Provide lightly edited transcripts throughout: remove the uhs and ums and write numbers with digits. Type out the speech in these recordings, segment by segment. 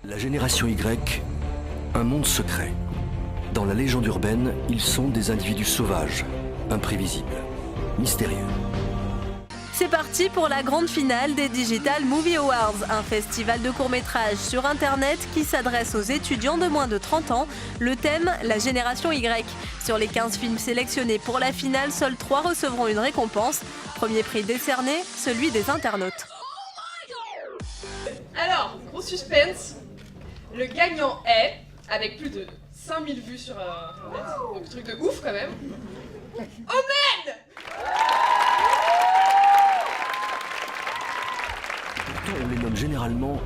La génération Y, un monde secret. Dans la légende urbaine, ils sont des individus sauvages, imprévisibles, mystérieux. C'est parti pour la grande finale des Digital Movie Awards, un festival de courts-métrages sur Internet qui s'adresse aux étudiants de moins de 30 ans. Le thème, la génération Y. Sur les 15 films sélectionnés pour la finale, seuls 3 recevront une récompense. Premier prix décerné, celui des internautes. Alors, gros suspense, le gagnant est, avec plus de 5000 vues sur Internet, donc truc de ouf quand même, Omen! On les nomme généralement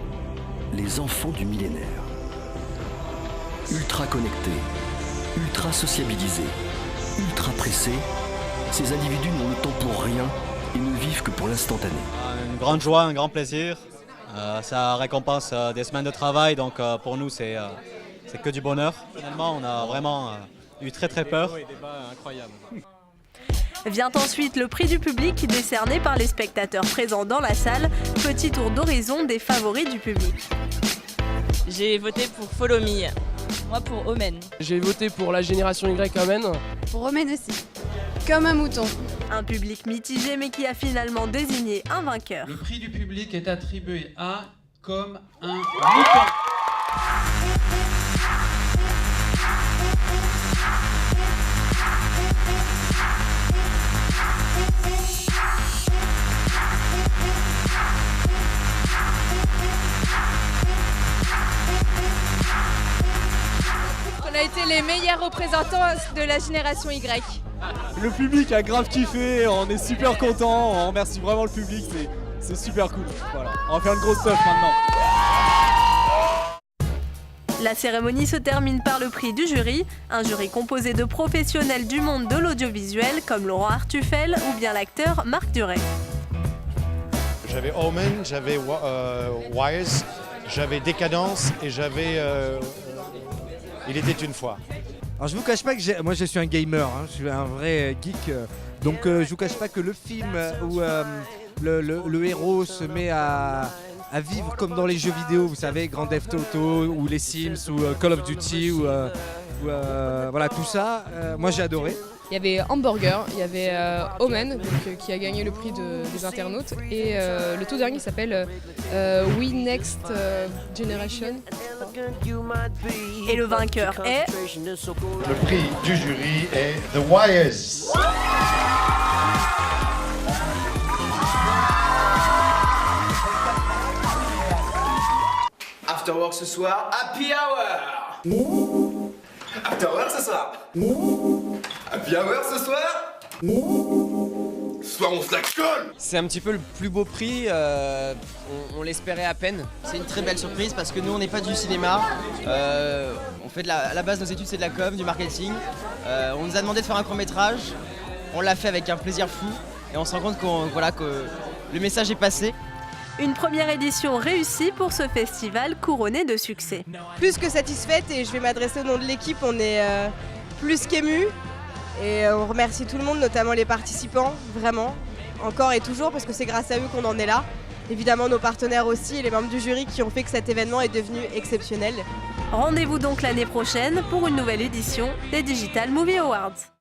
les enfants du millénaire. Ultra connectés, ultra sociabilisés, ultra pressés, ces individus n'ont le temps pour rien et ne vivent que pour l'instantané. Une grande joie, un grand plaisir. Ça récompense des semaines de travail, donc pour nous c'est que du bonheur. Finalement, on a vraiment eu très peur. Vient ensuite le prix du public décerné par les spectateurs présents dans la salle. Petit tour d'horizon des favoris du public. J'ai voté pour Follow Me. Moi pour Omen. J'ai voté pour la génération Y Omen. Pour Omen aussi. Comme un mouton. Un public mitigé mais qui a finalement désigné un vainqueur. Le prix du public est attribué à Comme un mouton. On a été les meilleurs représentants de la génération Y. Le public a grave kiffé, on est super content, on remercie vraiment le public, c'est super cool. Voilà. On va faire une grosse stuff maintenant. La cérémonie se termine par le prix du jury, un jury composé de professionnels du monde de l'audiovisuel comme Laurent Artufel ou bien l'acteur Marc Duret. J'avais Omen, j'avais Wires, j'avais Décadence et j'avais Il était une fois. Alors je vous cache pas que moi je suis un gamer, hein, je suis un vrai geek, donc je vous cache pas que le film où le héros se met à vivre comme dans les jeux vidéo, vous savez, Grand Theft Auto ou les Sims ou Call of Duty ou voilà tout ça, moi j'ai adoré. Il y avait Hamburger, il y avait Omen qui a gagné le prix des internautes et le tout dernier s'appelle We Next Generation. Et le vainqueur est... Le prix du jury est The Wires. After work ce soir, happy hour. After work ce soir. Happy hour ce soir. Ce soir on se la colle. C'est un petit peu le plus beau prix, on l'espérait à peine. C'est une très belle surprise parce que nous on n'est pas du cinéma, on fait à la base nos études c'est de la com, du marketing. On nous a demandé de faire un court-métrage, on l'a fait avec un plaisir fou et on se rend compte que le message est passé. Une première édition réussie pour ce festival couronné de succès. Plus que satisfaite et je vais m'adresser au nom de l'équipe, on est plus qu'émus et on remercie tout le monde, notamment les participants, vraiment, encore et toujours parce que c'est grâce à eux qu'on en est là. Évidemment nos partenaires aussi et les membres du jury qui ont fait que cet événement est devenu exceptionnel. Rendez-vous donc l'année prochaine pour une nouvelle édition des Digital Movie Awards.